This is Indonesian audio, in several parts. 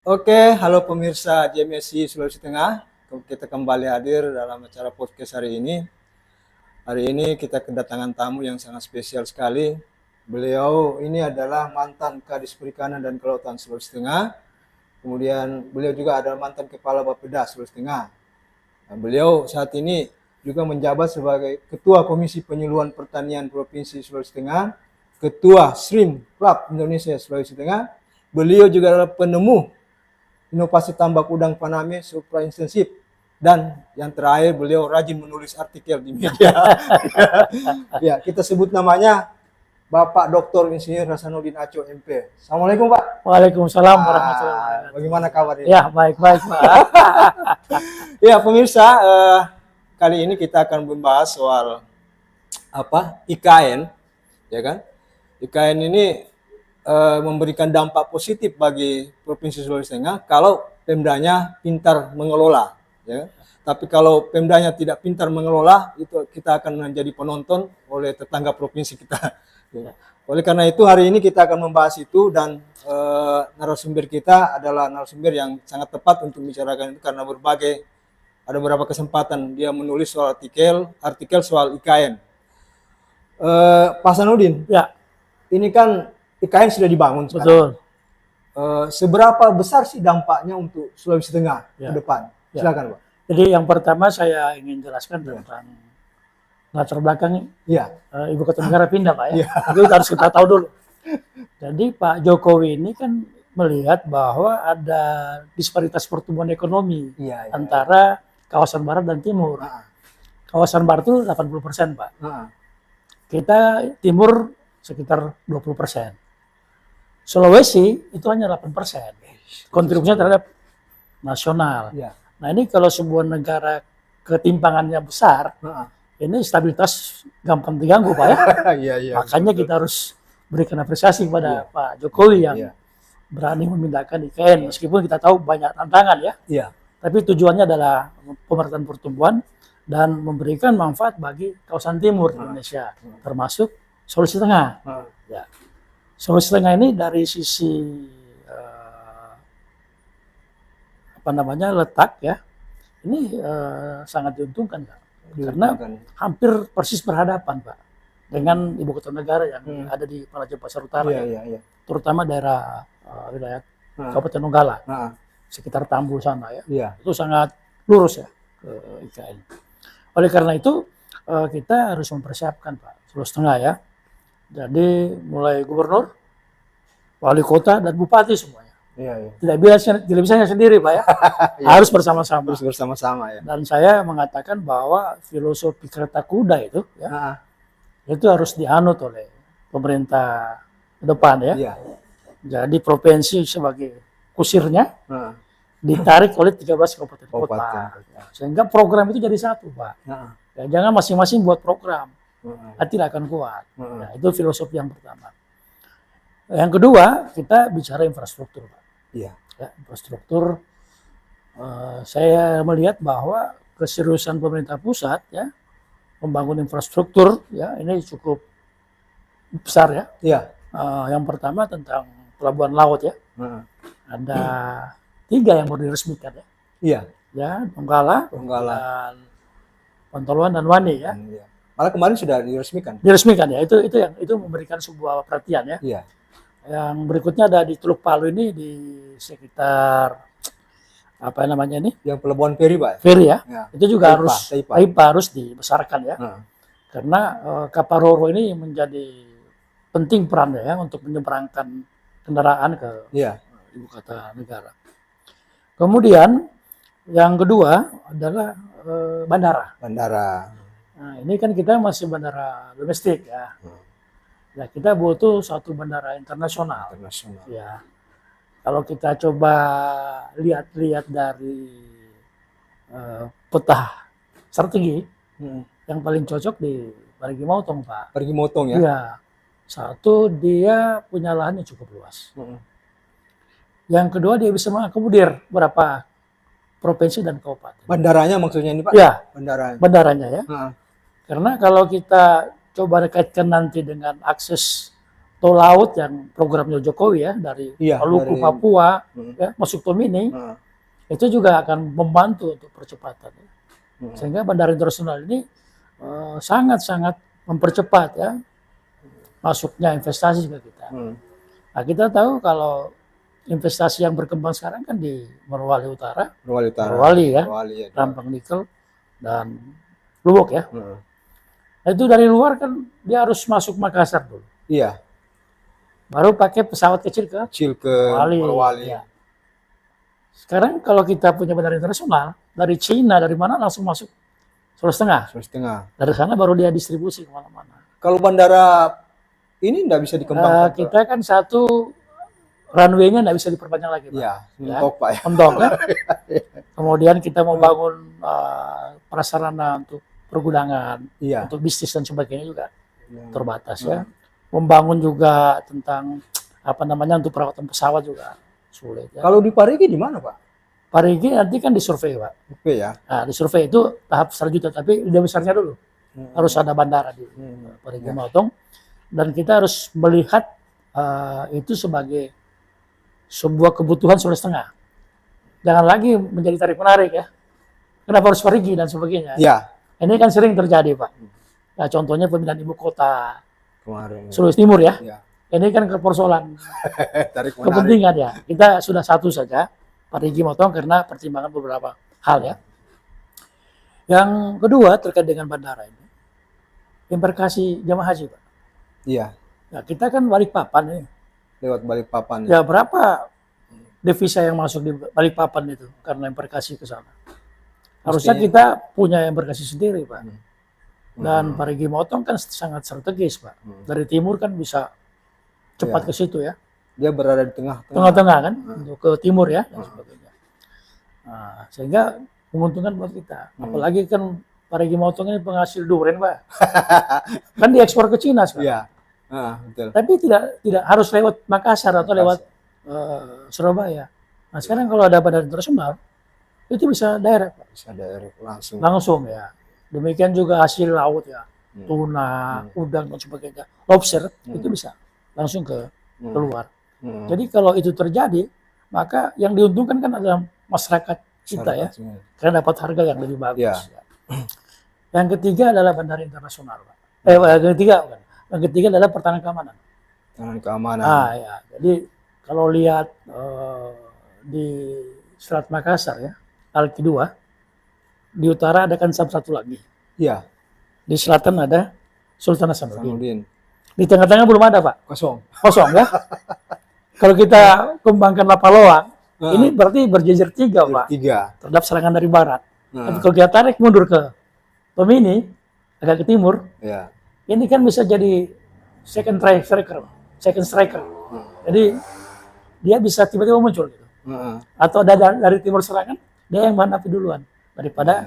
Oke, halo pemirsa JMSI Sulawesi Tengah. Kita kembali hadir dalam acara podcast hari ini. Hari ini kita kedatangan tamu yang sangat spesial sekali. Beliau ini adalah mantan Kadis Perikanan dan Kelautan Sulawesi Tengah. Kemudian beliau juga adalah mantan Kepala Bapeda Sulawesi Tengah. Nah, beliau saat ini juga menjabat sebagai Ketua Komisi Penyuluhan Pertanian Provinsi Sulawesi Tengah, Ketua Shrimp Club Indonesia Sulawesi Tengah. Beliau juga adalah penemu inovasi tambak udang Paname supra intensif, dan yang terakhir beliau rajin menulis artikel di media. Ya, kita sebut namanya Bapak Dr. Insinyur Hasanuddin Aco MP. Assalamualaikum Pak. Waalaikumsalam warahmatullahi wabarakatuh. Bagaimana kabar ini? Ya, baik-baik Pak. Ya pemirsa, kali ini kita akan membahas soal IKN, ya kan? IKN ini memberikan dampak positif bagi Provinsi Sulawesi Tengah kalau Pemdanya pintar mengelola, ya. Tapi kalau Pemdanya tidak pintar mengelola, itu kita akan menjadi penonton oleh tetangga provinsi kita. Ya. Oleh karena itu hari ini kita akan membahas itu, dan narasumber kita adalah narasumber yang sangat tepat untuk bicarakan itu karena ada beberapa kesempatan dia menulis soal artikel soal IKN. Pak Hasanuddin, Ya, ini kan IKN sudah dibangun sekarang. betul. Seberapa besar sih dampaknya untuk Sulawesi Tengah Ya. ke depan? Ya. Silakan, Pak. Jadi yang pertama saya ingin jelaskan tentang latar belakang Iya. ibu kota negara pindah Pak ya. Iya. Itu harus kita tahu dulu. Jadi Pak Jokowi ini kan melihat bahwa ada disparitas pertumbuhan ekonomi Iya. antara kawasan barat dan timur. Nah, Kawasan barat itu 80% Pak. nah, Kita timur sekitar 20%. Sulawesi itu hanya 8%. Kontribusinya terhadap nasional. iya. Nah ini kalau sebuah negara ketimpangannya besar, Nah, ini stabilitas gampang diganggu Pak ya. iya. Makanya kita harus berikan apresiasi Iya. kepada Pak Jokowi yang Iya. berani memindahkan IKN. Meskipun kita tahu banyak tantangan ya, Iya. tapi tujuannya adalah pemerataan pertumbuhan dan memberikan manfaat bagi kawasan timur Indonesia, termasuk Sulawesi Tengah. Nah, Ya. Sulawesi Tengah ini dari sisi letak ya, ini sangat diuntungkan Pak. Karena hampir persis berhadapan Pak dengan ibu kota negara yang ada di Penajam Pasar Utara, iya. terutama daerah wilayah Nah, Kabupaten Donggala, nah, sekitar Tambul sana ya. iya. Itu sangat lurus ya ke IKN. Oleh karena itu kita harus mempersiapkan Pak Sulawesi Tengah ya. Jadi mulai gubernur, wali kota dan bupati semuanya. Iya. Tidak bisa sendiri Pak ya. Harus bersama-sama. Terus bersama-sama ya. Dan saya mengatakan bahwa filosofi kereta kuda itu ya, Nah, itu harus dianut oleh pemerintah ke depan ya. iya. Jadi provinsi sebagai kusirnya Nah, ditarik oleh 13 kabupaten kota. Kabupaten. Sehingga program itu jadi satu Pak. nah, Ya, jangan masing-masing buat program. nah, Tidak akan kuat. nah. Ya, itu filosofi yang pertama. Yang kedua, kita bicara infrastruktur Pak. Iya. Ya, infrastruktur, saya melihat bahwa keseriusan pemerintah pusat ya membangun infrastruktur ya ini cukup besar ya. Iya. Yang pertama tentang pelabuhan laut ya, Nah, ada 3 yang baru diresmikan ya. iya. Ya, Donggala, dan Pantoluan dan Wani ya. Iya. Malah kemarin sudah diresmikan. Diresmikan ya. Itu memberikan sebuah perhatian ya. Iya. Yang berikutnya ada di Teluk Palu ini di sekitar apa namanya ini? Yang pelabuhan feri, Pak. Feri ya. Ya. Itu juga Taipa. harus dibesarkan ya. Nah, Karena kapal Roro ini menjadi penting perannya ya untuk menyeberangkan kendaraan ke iya. ibu kota negara. Kemudian yang kedua adalah bandara. Bandara. Nah, ini kan kita masih bandara domestik ya. Ya, kita butuh satu bandara internasional. Internasional. Ya. Kalau kita coba lihat dari peta strategi, yang paling cocok di Parigi Motong, Pak. Pergi motong ya. Iya. Satu, dia punya lahan yang cukup luas. Yang kedua, dia bisa mengakomodir berapa provinsi dan kabupaten. Bandaranya maksudnya ini, Pak? Ya, Bandaranya ya. Nah, Karena kalau kita coba kaitkan nanti dengan akses tol laut yang programnya Jokowi ya dari Iya, Maluku, dari Papua hmm, ya masuk Tomini hmm, itu juga akan membantu untuk percepatan. Ya. hmm, Sehingga bandara internasional ini sangat-sangat mempercepat ya masuknya investasi ke kita. hmm. Nah, kita tahu kalau investasi yang berkembang sekarang kan di Morowali Utara, Morowali Utara, Morowali ya, Morowali ya. Rampang Nikel dan Luwuk ya. Hmm. Nah, itu dari luar kan dia harus masuk Makassar dulu. Iya, Baru pakai pesawat kecil ke kecil ke Morowali. Morowali. Ya. Sekarang kalau kita punya bandara internasional, dari Cina, dari mana langsung masuk Sulawesi Tengah. Sulawesi Tengah. Dari sana baru dia distribusi kemana-mana. Kalau bandara ini nggak bisa dikembangkan, Pak? Kita kan satu runway-nya nggak bisa diperpanjang lagi, Pak. Iya, mentok, Pak ya. Mentok kan? Kemudian kita mau bangun prasarana untuk pergudangan, Iya. untuk bisnis dan sebagainya juga terbatas ya. Hmm. Membangun juga tentang apa namanya untuk perawatan pesawat juga sulit. Ya. Kalau di Parigi di mana, Pak? Parigi nanti kan disurvei, Pak. Oke ya. Nah, disurvei itu tahap selanjutnya, tapi ide besarnya dulu. Harus ada bandara di Parigi Ya. Motong. Dan kita harus melihat itu sebagai sebuah kebutuhan Sulawesi Tengah. Jangan lagi menjadi tarik menarik ya. Kenapa harus Parigi dan sebagainya. Iya. Ini kan sering terjadi, Pak. Nah, contohnya pemindahan ibu kota Kemarin. Sulawesi Timur ya. Iya. Ini kan persoalan Tarik menarik. kepentingan ya. Kita sudah satu saja, Parigi Motong karena pertimbangan beberapa hal ya. Yang kedua terkait dengan bandara ini, embarkasi jamaah haji, Pak. Iya. Nah, kita kan Balikpapan ini. Lewat Balikpapan. Ya berapa devisa yang masuk di Balikpapan itu karena embarkasi ke sana? Harusnya Mestinya- kita punya embarkasi sendiri, Pak. Dan Parigi Motong kan sangat strategis, Pak. Dari timur kan bisa cepat Ya. ke situ ya. Dia berada di Tengah-tengah kan, untuk ke timur ya dan sebagainya. Nah, sehingga menguntungkan buat kita. Apalagi kan Parigi Motong ini penghasil durian, Pak. Kan diekspor ke Cina sekarang. Iya. Betul. Tapi tidak harus lewat Makassar atau lewat Surabaya. Nah, sekarang kalau ada bandara internasional itu bisa direct, Pak. Bisa direct langsung. Langsung ya. Demikian juga hasil laut ya, tuna, udang dan sebagainya, lobster itu bisa langsung keluar. Jadi kalau itu terjadi, maka yang diuntungkan kan adalah masyarakat kita ya, karena dapat harga yang lebih bagus. Ya. Ya. Yang ketiga adalah bandara internasional, Pak. Yang ketiga adalah pertahanan keamanan. Pertahanan keamanan. Ya. Jadi kalau lihat di Selat Makassar ya, Alki 2, di utara ada kan satu lagi. Iya. Di selatan ada Sultan Hasanuddin. Hasanuddin. Di tengah-tengah belum ada, Pak. Kosong. Kosong ya. Kalau kita kembangkan Lapaloa, ini berarti berjejer 3, Pak. 3. Terhadap serangan dari barat. Tapi kalau kita tarik mundur ke Tomini, agak ke timur, Ya. ini kan bisa jadi second striker. Jadi dia bisa tiba-tiba muncul gitu. Atau dari timur serangan, dia yang menghadapi duluan daripada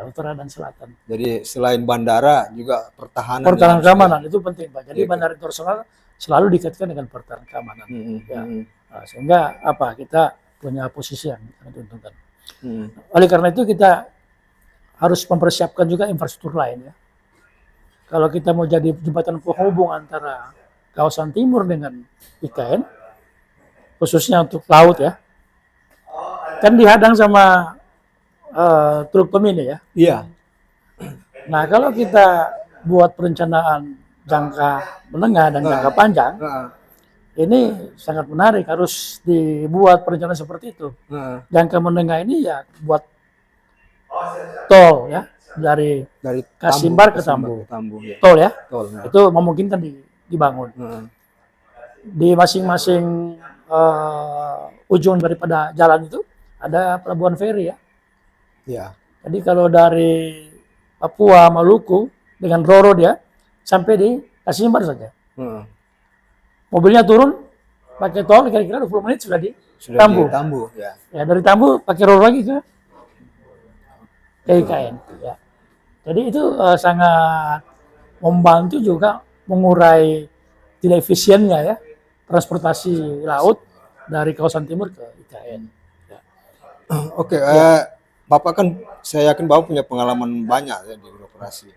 utara dan selatan. Jadi selain bandara juga pertahanan. Pertahanan keamanan itu penting, Pak. Jadi Iya. bandara internasional selalu dikaitkan dengan pertahanan keamanan. Ya. Nah, sehingga kita punya posisi yang sangat diuntungkan. Oleh karena itu kita harus mempersiapkan juga infrastruktur lain ya. Kalau kita mau jadi jembatan penghubung antara kawasan timur dengan IKN, khususnya untuk laut ya, kan dihadang sama truk Tomini ya. Iya. Nah kalau kita buat perencanaan jangka menengah dan jangka panjang, ini sangat menarik, harus dibuat perencanaan seperti itu. Jangka menengah ini ya buat tol ya, dari Kasimbar ke Tambu. Ya. Tol ya, Tol. itu memungkinkan dibangun. Di masing-masing ujung daripada jalan itu ada pelabuhan feri ya. Ya. Jadi kalau dari Papua, Maluku dengan Roro dia sampai di Kasimbar saja. Mobilnya turun pakai tol kira-kira 20 menit sudah di Tambu. Di Tambu ya. Ya dari Tambu pakai Roro lagi ke IKN. Ya. Jadi itu sangat membantu juga mengurai tidak efisiennya ya transportasi laut dari kawasan timur ke IKN. Ya. Oke, Bapak kan saya yakin Bapak punya pengalaman banyak ya di birokrasi.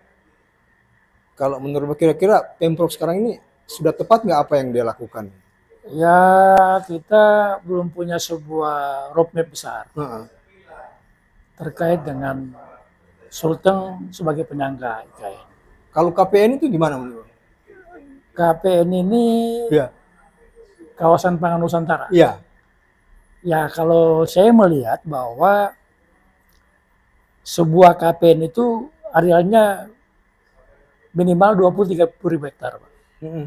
Kalau menurut Bapak kira-kira Pemprov sekarang ini sudah tepat nggak apa yang dia lakukan? Ya, kita belum punya sebuah roadmap besar Heeh. terkait dengan Sulteng sebagai penyangga IKN. Kalau KPN itu gimana menurut? KPN ini Iya. kawasan pangan Nusantara. Iya. Ya, kalau saya melihat bahwa sebuah KPN itu arealnya minimal 20-30 ribu hektar, Pak. Mm-mm.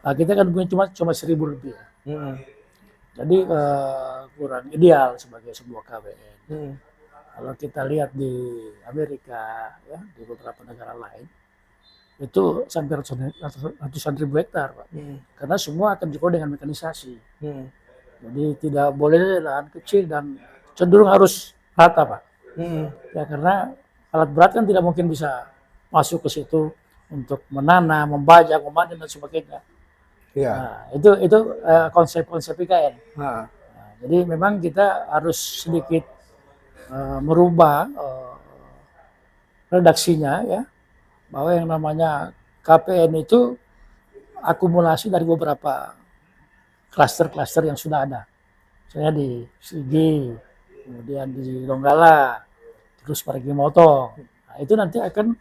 Nah, kita kan punya cuma 1.000 lebih. Mm-mm. Jadi kurang ideal sebagai sebuah KPN. Mm-mm. Kalau kita lihat di Amerika, ya, di beberapa negara lain, itu sampai ratusan ribu hektar, Pak. Mm-mm. Karena semua akan dikelola dengan mekanisasi. Mm-mm. Jadi tidak boleh lahan kecil dan cenderung harus rata, Pak. Mm-mm. Ya, karena alat berat kan tidak mungkin bisa masuk ke situ untuk menanam, membajak, memanen dan sebagainya. Iya. Nah, itu konsep-konsep IKN. Nah, Nah, jadi memang kita harus sedikit merubah redaksinya, ya, bahwa yang namanya KPN itu akumulasi dari beberapa klaster-klaster yang sudah ada. Misalnya di Sigi, kemudian di Donggala, terus Parigi Motong. Nah, itu nanti akan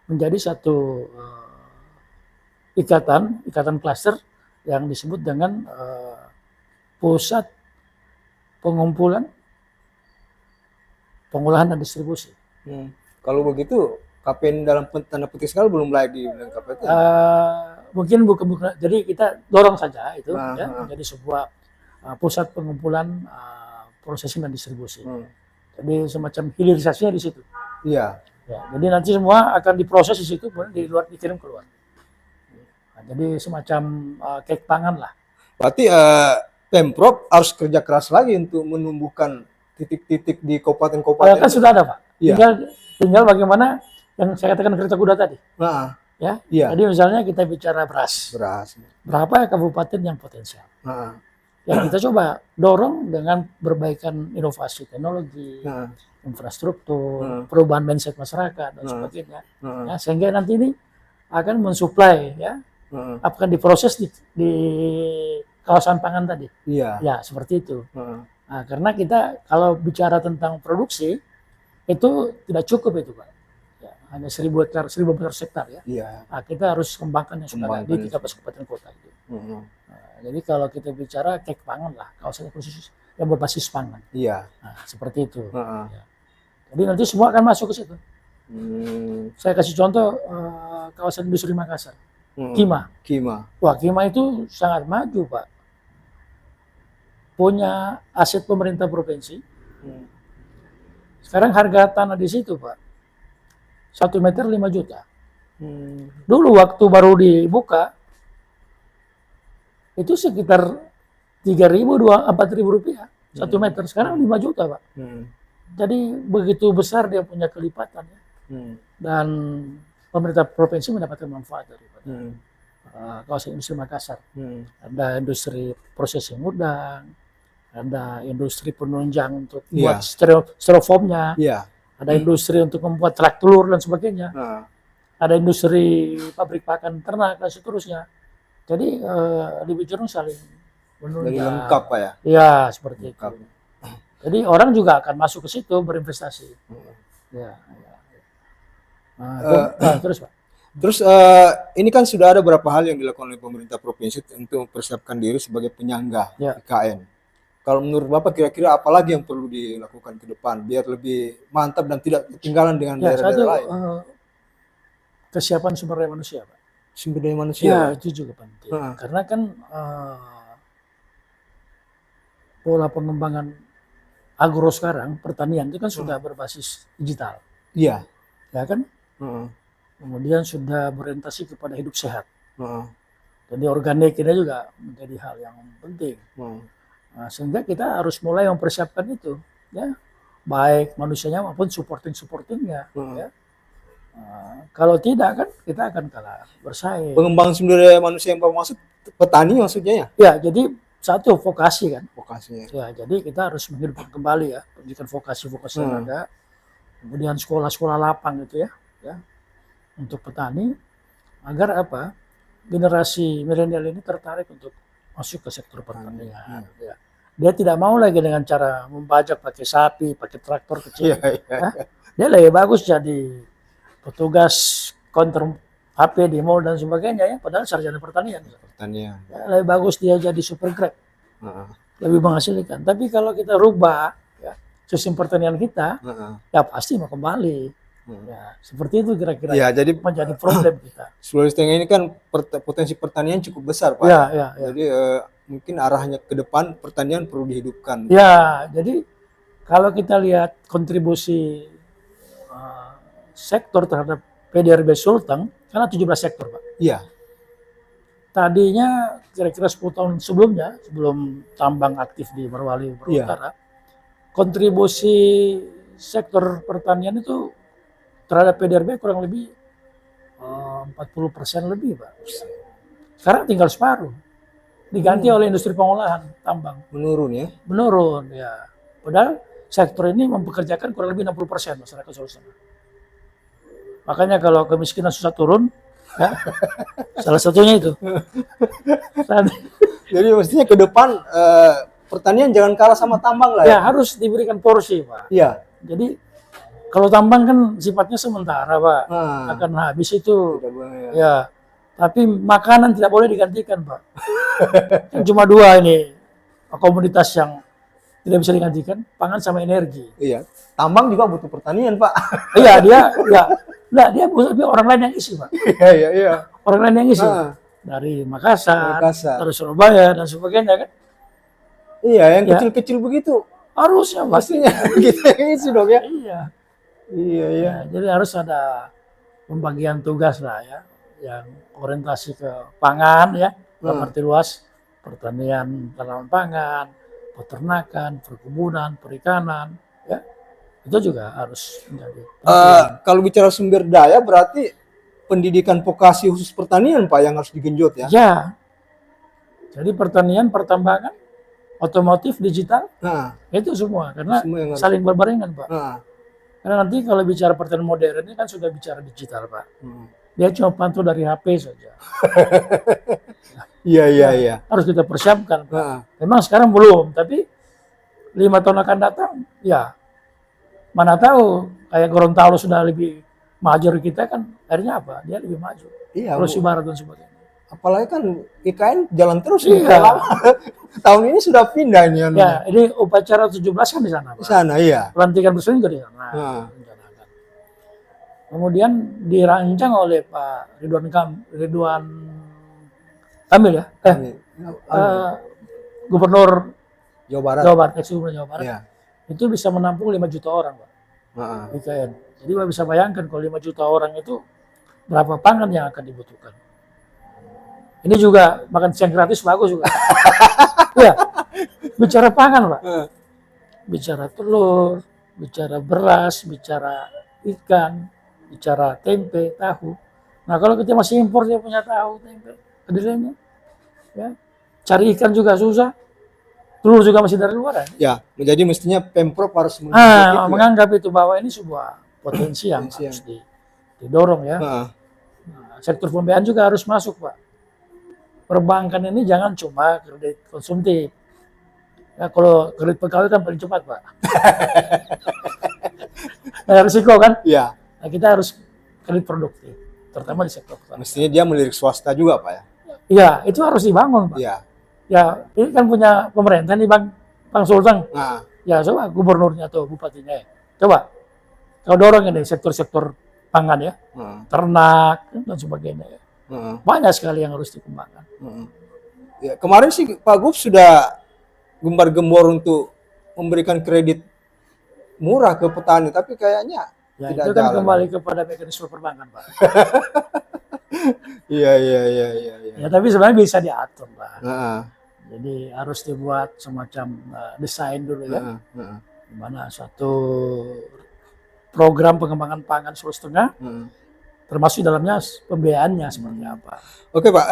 menjadi satu ikatan klaster yang disebut dengan pusat pengumpulan, pengolahan dan distribusi. kalau begitu KPN dalam tanda petik sekali belum layak dibilang KPN. Mungkin bukan, jadi kita dorong saja itu Nah, ya, menjadi sebuah pusat pengumpulan, processing dan distribusi. Jadi semacam hilirisasinya di situ. Iya. Ya, jadi nanti semua akan diproses di situ, kemudian di luar dikirim keluar. Nah, jadi semacam cake pangan lah. Berarti Pemprov harus kerja keras lagi untuk menumbuhkan titik-titik di kabupaten-kabupaten. Kan sudah ada, Pak. Iya. Tinggal bagaimana yang saya katakan kereta kuda tadi. Nah, Ya. iya. Jadi misalnya kita bicara beras. Beras. Berapa kabupaten yang potensial? Nah, Yang kita coba dorong dengan perbaikan inovasi teknologi, nah, infrastruktur, perubahan mindset masyarakat dan sebagainya. nah, Ya, sehingga nanti ini akan mensuplai, ya, akan diproses di kawasan pangan tadi. iya. Ya, seperti itu. Nah, karena kita kalau bicara tentang produksi itu tidak cukup itu, Pak. Ya, hanya 1.000 hektar ya. Iya. Nah, kita harus kembangkan yang sudah ada di 13 kabupaten kota itu. Nah, jadi kalau kita bicara cake pangan lah, kawasan khusus yang berbasis pangan. Iya. Nah, seperti itu. Ya. Jadi nanti semua akan masuk ke situ. Saya kasih contoh kawasan industri Makassar, Kima. Wah, Kima itu sangat maju, Pak. Punya aset pemerintah provinsi. Sekarang harga tanah di situ, Pak, 1 meter 5 juta. Dulu waktu baru dibuka, itu sekitar 3.000-4.000 rupiah 1 meter. Sekarang 5 juta, Pak. Jadi begitu besar dia punya kelipatan, ya. Dan pemerintah provinsi mendapatkan manfaat dari kawasan industri Makassar. Ada industri prosesing udang, ada industri penunjang untuk buat styrofoamnya, ada industri untuk membuat kerak telur dan sebagainya, ada industri pabrik pakan ternak dan seterusnya. Jadi di Bijurung saling menunjang. Lengkap, Pak, ya? Ya, seperti itu. Jadi orang juga akan masuk ke situ berinvestasi. Ya. Nah, terus, Pak. Terus ini kan sudah ada beberapa hal yang dilakukan oleh pemerintah provinsi untuk mempersiapkan diri sebagai penyangga IKN. Kalau menurut Bapak kira-kira apa lagi yang perlu dilakukan ke depan biar lebih mantap dan tidak ketinggalan dengan daerah-daerah lain? Kesiapan sumber daya manusia, Pak. Sumber daya manusia. Ya, itu juga penting. Karena kan pola pengembangan agro sekarang, pertanian itu kan sudah berbasis digital. Iya. Ya kan? Kemudian sudah berorientasi kepada hidup sehat. Jadi organik ini juga menjadi hal yang penting. Nah, sehingga kita harus mulai mempersiapkan itu, ya, baik manusianya maupun supportingnya. Ya. Kalau tidak kan kita akan kalah bersaing. Pengembangan sumber daya manusia yang maksud petani maksudnya ya? Ya, jadi satu vokasi kan. Vokasinya. Ya, jadi kita harus menghidupkan kembali ya, pendidikan vokasi-vokasi yang ada. Kemudian sekolah-sekolah lapang itu ya, untuk petani agar apa? generasi milenial ini tertarik untuk masuk ke sektor pertanian. Ya. Dia tidak mau lagi dengan cara membajak pakai sapi, pakai traktor kecil. Iya, iya. Hah? Dia lebih bagus jadi petugas counter HP di mall dan sebagainya ya, padahal sarjana pertanian. Pertanian. Ya, lebih bagus dia jadi super grab, Heeh. lebih menghasilkan. Tapi kalau kita rubah ya, sistem pertanian kita, Heeh. ya pasti mau kembali. Ya, seperti itu kira-kira Ya, jadi menjadi problem kita. Sulawesi Tengah ini kan potensi pertanian cukup besar, Pak. Ya, ya, ya. Jadi mungkin arahnya ke depan pertanian perlu dihidupkan. Ya, jadi kalau kita lihat kontribusi sektor terhadap PDRB Sulteng, karena 17 sektor, Pak. Iya. Tadinya kira-kira 10 tahun sebelumnya, sebelum tambang aktif di Merwali Iya. Utara, kontribusi sektor pertanian itu terhadap PDRB kurang lebih 40% lebih, Pak. Sekarang tinggal separuh. Diganti oleh industri pengolahan tambang. Menurun ya. Menurun, ya. Padahal sektor ini mempekerjakan kurang lebih 60% masyarakat Sulawesi Tengah. Makanya kalau kemiskinan susah turun, ya, salah satunya itu. Jadi mestinya ke depan pertanian jangan kalah sama tambang lah Ya ya. harus diberikan porsi, Pak. Iya. Jadi kalau tambang kan sifatnya sementara, Pak. Ah. Akan habis itu. Tidak boleh, ya. Ya. Tapi makanan tidak boleh digantikan, Pak. Kan cuma dua ini komoditas yang tidak bisa digantikan, pangan sama energi. Iya. Tambang juga butuh pertanian, Pak. Iya, dia orang lain yang isi, Pak. Iya, iya, iya. Orang lain yang isi. Ah. Dari Makassar, Makassar. dari Surabaya dan sebagainya kan. Iya, yang Ya. kecil-kecil begitu. Harusnya, Pak. Pastinya kita yang isi dong ya. Iya. Iya, iya. Ya, jadi harus ada pembagian tugas lah ya, yang orientasi ke pangan ya, dalam arti luas, pertanian, tanaman pangan, peternakan, perkebunan, perikanan, ya, itu juga harus menjadi. Kalau bicara sumber daya berarti pendidikan vokasi khusus pertanian, Pak, yang harus digenjot ya. Ya, jadi pertanian, pertambangan, otomotif, digital, Nah, itu semua karena semua yang harus. saling berbarengan, Pak. Nah, Karena nanti kalau bicara pertanian modern ini kan sudah bicara digital, Pak. Dia cuma pantau dari HP saja. Iya, iya, iya. Harus kita persiapkan, Pak. Nah, Memang sekarang belum, tapi 5 tahun akan datang, ya mana tahu kayak Gorontalo sudah lebih maju dari kita kan, akhirnya apa? Dia lebih maju. iya. Sulawesi Barat dan sebagainya. Apalagi kan IKN jalan terus Iya. nih. Kayak tahun ini sudah pindah nih anunya. Ya, ini upacara 17 kan di sana, Di Pak. sana, iya. Pelantikan presiden juga di sana. Nah. Rencanakan. Kemudian dirancang oleh Pak Ridwan Kamil ya, Gubernur Jawa Barat. Jawa Barat, ex-gubernur Jawa Barat. Iya. Itu bisa menampung 5 juta orang, Pak. Heeh. IKN. Jadi Pak bisa bayangkan kalau 5 juta orang itu berapa pangan yang akan dibutuhkan. Ini juga makan siang gratis bagus juga. Ya, bicara pangan, Pak. Bicara telur, bicara beras, bicara ikan, bicara tempe, tahu. Nah kalau kita masih impor dia punya tahu, tempe, kedelainya, ya. Cari ikan juga susah, telur juga masih dari luar. Ya, jadi mestinya Pemprov harus menganggap itu, Menganggap itu bahwa ini sebuah potensi yang Potensi harus didorong ya. Heeh. Nah, sektor pembiayaan juga harus masuk, Pak. Perbankan ini jangan cuma kredit konsumtif. Ya, kalau kredit pegawai kan paling cepat, Pak. Nah, risiko kan? Iya. Nah, kita harus kredit produktif, terutama di sektor pertanian. Mestinya dia melirik swasta juga, Pak ya. Iya, itu harus dibangun, Pak. Iya. Ya, ini kan punya pemerintah nih, Bang Sultan. Nah, Ya, coba gubernurnya atau bupatinya ya. Coba, kalau dorong ini sektor-sektor pangan ya, heeh. ternak dan sebagainya ya. Heeh. Banyak sekali yang harus dikembangkan. Heeh. Ya, kemarin sih Pak Gub sudah gembar-gembor untuk memberikan kredit murah ke petani, tapi kayaknya Ya, tidak itu kan jalan. kembali kepada mekanisme perbankan, Pak. Iya, iya, iya, iya, iya. Ya, tapi sebenarnya bisa diatur, Pak. Heeh. Jadi harus dibuat semacam desain dulu ya, Heeh. Heeh. di mana satu program pengembangan pangan Sulawesi Tengah, Heeh. termasuk dalamnya pembiayaannya seperti apa. Oke, Pak.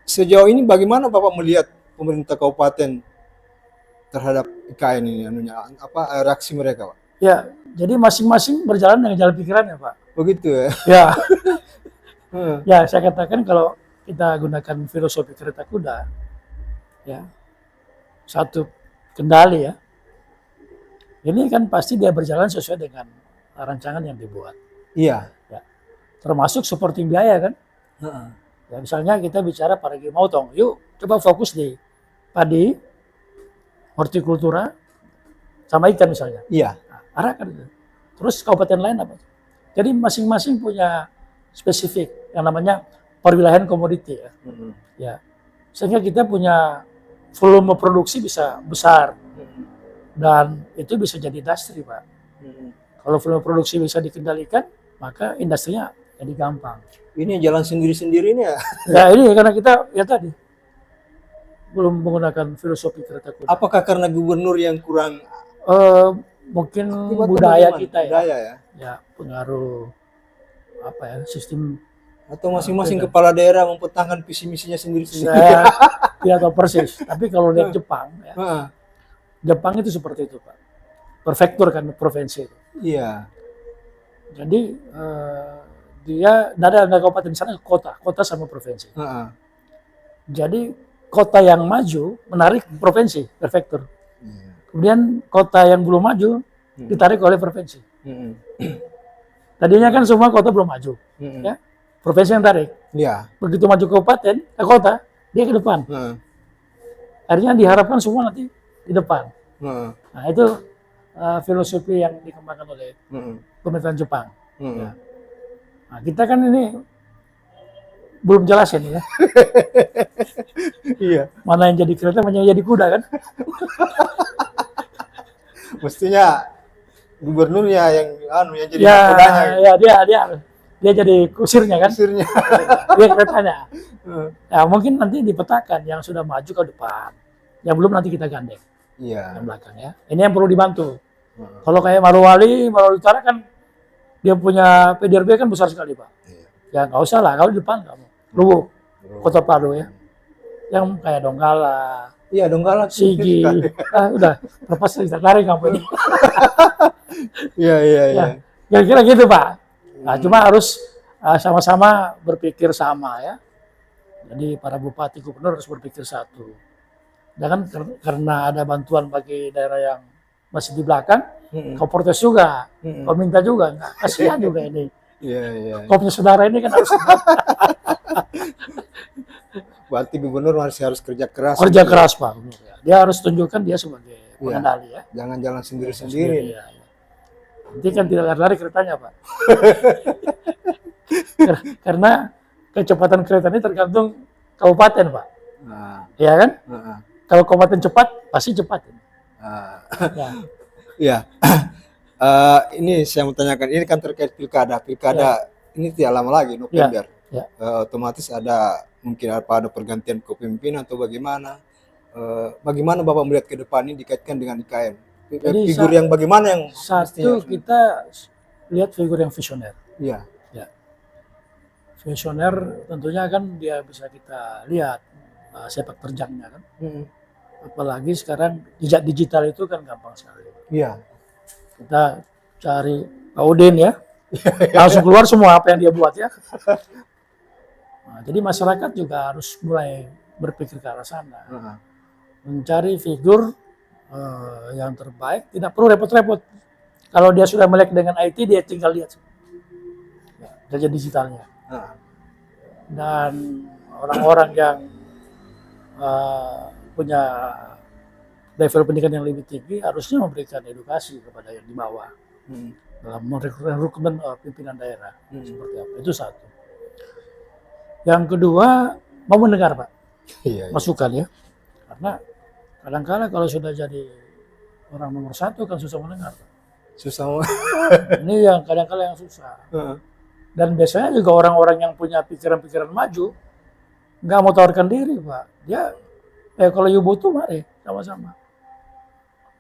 Sejauh ini bagaimana Bapak melihat pemerintah kabupaten terhadap IKN ini, reaksi mereka, Pak? Ya, jadi masing-masing berjalan dengan jalan pikirannya, Pak. Begitu ya. Ya, Ya, saya katakan kalau kita gunakan filosofi kereta kuda, ya, satu kendali ya, ini kan pasti dia berjalan sesuai dengan rancangan yang dibuat. Iya. Ya. Termasuk supporting biaya kan. Ya, misalnya kita bicara parigi motong, yuk coba fokus di padi, hortikultura, sama ikan misalnya. Iya. Nah, arahkan itu. Terus kabupaten lain apa? Jadi masing-masing punya spesifik yang namanya perwilayahan komoditi ya. Ya. Sehingga kita punya volume produksi bisa besar dan itu bisa jadi industri, Pak. Kalau volume produksi bisa dikendalikan, maka industrinya jadi gampang. Ini jalan sendiri-sendiri ini ya. Ya ini karena kita ya tadi belum menggunakan filosofi kereta kuda. Apakah karena gubernur yang kurang Mungkin akibatnya budaya bagaimana? kita ya. Budaya ya. Ya pengaruh apa ya sistem. Atau masing-masing kepala daerah mempertahankan visi misinya sendiri-sendiri. Saya tidak tahu persis. Tapi kalau lihat Jepang, ya, Jepang itu seperti itu, Pak. Prefektur kan provinsi itu. Iya. Jadi dia ada kabupaten di sana kota sama provinsi. Jadi kota yang maju menarik provinsi, prefektur. Kemudian kota yang belum maju ditarik oleh provinsi. Tadinya kan semua kota belum maju, ya, provinsi yang tarik. Iya. Begitu maju kabupaten, kota, dia ke depan. Akhirnya diharapkan semua nanti di depan. Nah itu filosofi yang dikembangkan oleh pemerintahan Jepang. Ya. Nah, kita kan ini belum jelasin ya. Iya. Mana yang jadi kereta, mana yang jadi kuda kan? Mestinya gubernurnya yang jadi Ya, kudanya. ya dia jadi kusirnya kan? Kusirnya. Dia keretanya. Ya mungkin nanti dipetakan yang sudah maju ke depan, yang belum nanti kita gandeng Iya. yang belakang ya. Ini yang perlu dibantu. Kalau kayak Marwali Utara kan dia punya PDRB kan besar sekali Pak. Ya nggak usah lah, kalau di depan kamu. Luwu, Kota Palu ya. Yang kayak Donggala, Iya, Donggala. Sigi, udah lepas tertarik kamu ini. Iya. Ya, kira-kira gitu Pak. Nah, cuma harus sama-sama berpikir sama ya. Jadi para bupati gubernur harus berpikir satu. Jangan karena ada bantuan bagi daerah yang masih di belakang, kau protes juga, kau minta juga, nggak kasihan juga ini. Iya. Kau punya saudara ini kan harus Berarti gubernur harus kerja keras. kerja keras Pak. Dia harus tunjukkan dia sebagai pengendali ya. Jangan jalan sendiri-sendiri. Ya. Nanti kan tidak lari keretanya Pak. Karena kecepatan kereta ini tergantung kabupaten Pak. Iya kan? Kalau kabupaten cepat, pasti cepat. Ya. Ini saya mau tanyakan, ini kan terkait pilkada. Ini tidak lama lagi, November. Otomatis mungkin ada pergantian kepemimpinan atau bagaimana. Bagaimana Bapak melihat ke depan ini dikaitkan dengan IKN? Jadi figur yang bagaimana yang satu kita lihat figur yang visioner. Iya. Ya. Visioner tentunya kan dia bisa kita lihat sepak terjangnya kan. Apalagi sekarang jejak digital itu kan gampang sekali. Iya. Kita cari Pak Udin ya, langsung keluar semua apa yang dia buat ya. Nah, jadi masyarakat juga harus mulai berpikir ke arah sana, mencari figur yang terbaik, tidak perlu repot-repot. Kalau dia sudah melek dengan IT, dia tinggal lihat jejak digitalnya. Dan orang-orang yang punya level pendidikan yang lebih tinggi harusnya memberikan edukasi kepada yang di bawah dalam merekrutmen pimpinan daerah seperti apa. Itu satu. Yang kedua, mau mendengar Pak, masukan ya, karena kadang-kadang kalau sudah jadi orang nomor satu kan susah mendengar Pak. Susah. Ini yang kadang-kadang yang susah. Dan biasanya juga orang-orang yang punya pikiran-pikiran maju nggak mau tawarkan diri Pak. Dia kalau you butuh mari sama-sama.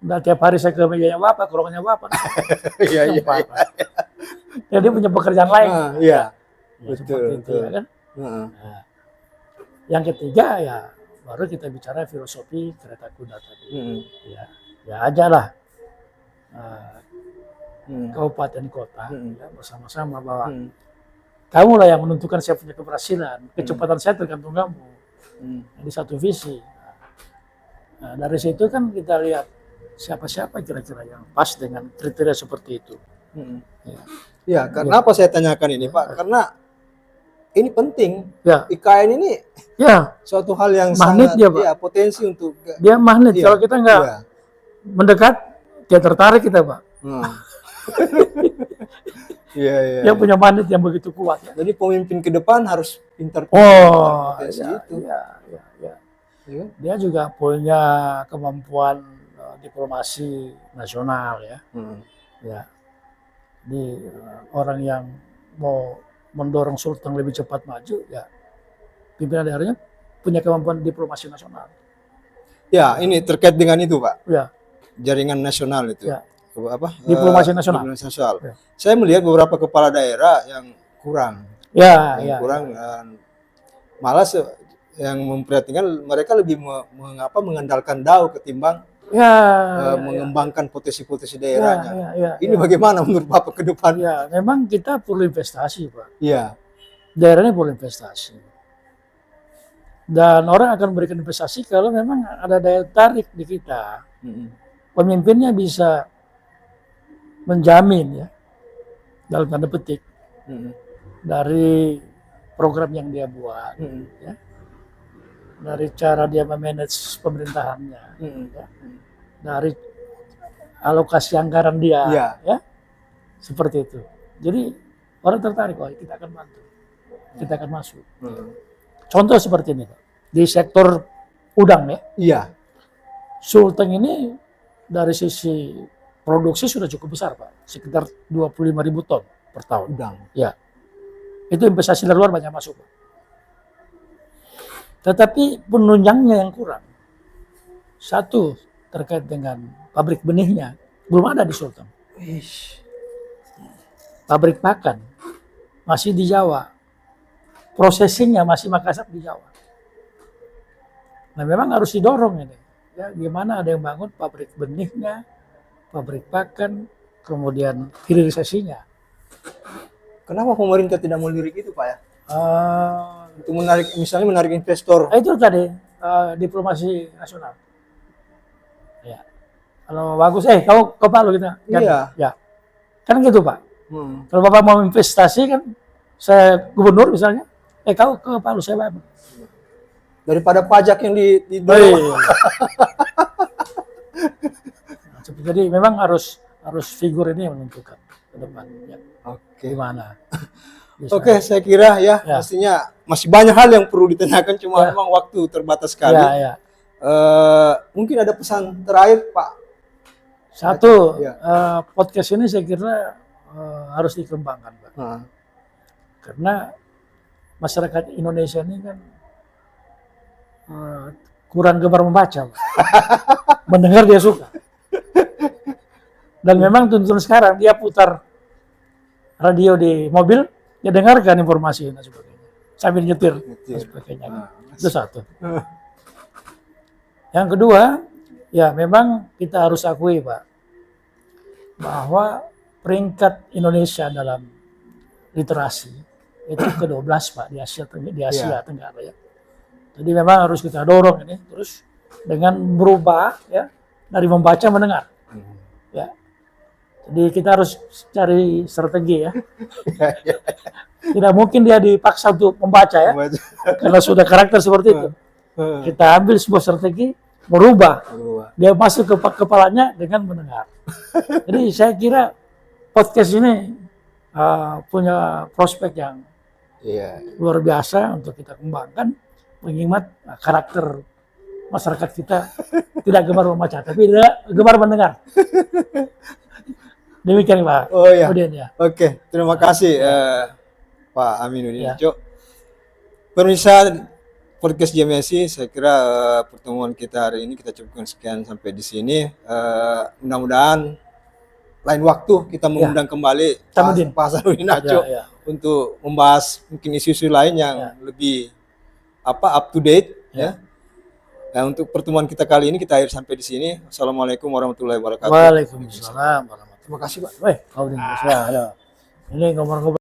Udah tiap hari saya ke mejanya Bapak, ke ruangannya Bapak. Iya. Jadi punya pekerjaan lain. Iya. Betul. Itu, ya kan? Nah, yang ketiga ya baru kita bicara filosofi kereta kuda tadi. Ya aja lah kabupaten kota ya, bersama-sama bahwa kamu lah yang menentukan saya punya keberhasilan. Kecepatan saya tergantung kamu. Jadi satu visi. Nah, dari situ kan kita lihat siapa-siapa kira-kira yang pas dengan kriteria seperti itu. Ya, kenapa saya tanyakan ini, Pak? Karena ini penting. Ya, IKN ini ya, suatu hal yang magnet sangat dia, Pak. ya, potensi untuk Dia magnet. Iya. Kalau kita nggak Iya. mendekat, dia tertarik kita, Pak. Iya, iya. Dia punya magnet yang begitu kuat. Ya. Jadi pemimpin ke depan harus pintar Oh, potensi ya, itu. ya, ya, ya. Iya. Dia juga punya kemampuan diplomasi nasional, ya. Ya. Jadi orang yang mau mendorong Sultan lebih cepat maju, ya pimpinan daerahnya punya kemampuan diplomasi nasional. Ya, ini terkait dengan itu, Pak. Ya, Jaringan nasional itu. ya. Apa? Diplomasi nasional. Diplomasi nasional. Ya. Saya melihat beberapa kepala daerah yang kurang. Ya, Yang ya. kurang dan malah yang memperhatikan mereka lebih mengandalkan DAU ketimbang mengembangkan potensi-potensi daerahnya. Ini bagaimana menurut Bapak ke depan? Ya, memang kita perlu investasi, Pak. Iya. Daerahnya perlu investasi. Dan orang akan memberikan investasi kalau memang ada daya tarik di kita. Pemimpinnya bisa menjamin, ya, dalam tanda petik, dari program yang dia buat, ya, dari cara dia memanage pemerintahannya, ya, dari alokasi anggaran dia, ya, seperti itu. Jadi orang tertarik, oh kita akan bantu, kita akan masuk. Contoh seperti ini, Pak. Di sektor udang, ya. Iya. Sulteng ini dari sisi produksi sudah cukup besar, Pak. Sekitar 25.000 ton per tahun. Udang. Ya. Itu investasi dari luar banyak masuk, Pak. Tetapi penunjangnya yang kurang. Satu, terkait dengan pabrik benihnya. Belum ada di Sulteng. Pabrik pakan masih di Jawa. Processingnya masih Makassar di Jawa. Nah, memang harus didorong ini. Ya, gimana ada yang bangun pabrik benihnya, pabrik pakan, kemudian hilirisasinya. Kenapa pemerintah tidak melirik itu, Pak, ya? Untuk menarik investor. Itu tadi diplomasi nasional. Ya. Kalau bagus, kau ke Palu kita. Iya. Ya. Kan gitu, Pak. Kalau Bapak mau investasi kan, saya gubernur misalnya, kau ke Palu, saya bayar. Daripada pajak yang di Jadi memang harus figur ini yang menentukan ke depan. Ya. Oke. Gimana? Oke, saya kira ya, pastinya masih banyak hal yang perlu ditanyakan, cuma memang waktu terbatas sekali. Mungkin ada pesan terakhir, Pak? Satu, podcast ini saya kira harus dikembangkan, Pak. Karena masyarakat Indonesia ini kan kurang gemar membaca, Pak. Mendengar dia suka. Dan memang tuntunan sekarang dia putar radio di mobil, dia dengarkan informasi dan sebagainya sambil nyetir dan sebagainya. Itu satu. Yang kedua, ya memang kita harus akui, Pak, bahwa peringkat Indonesia dalam literasi itu ke-12, Pak, di Asia Tenggara, ya. Jadi memang harus kita dorong ini terus dengan berubah, ya, dari membaca mendengar. Ya. Jadi kita harus cari strategi, ya. Tidak mungkin dia dipaksa untuk membaca, ya. Karena sudah karakter seperti itu. Kita ambil sebuah strategi, merubah. Dia masuk ke kepalanya dengan mendengar. Jadi saya kira podcast ini punya prospek yang luar biasa untuk kita kembangkan, mengingat karakter masyarakat kita tidak gemar membaca, tapi tidak gemar mendengar. Demikian, Pak. Oh iya. Ya. Oke, terima kasih Pak Aminuddin Ijo. Pemirsa podcast JMSI, saya kira pertemuan kita hari ini kita cukupkan sekian sampai di sini. Mudah-mudahan lain waktu kita mengundang kembali Pak Hasanuddin Aco untuk membahas mungkin isu-isu lain yang lebih up to date, ya. Nah, untuk pertemuan kita kali ini kita akhir sampai di sini. Assalamualaikum warahmatullahi wabarakatuh. Waalaikumsalam warahmatullahi wabarakatuh. Terima kasih, Pak. Kau dengar saya. Ini ngomong-ngomong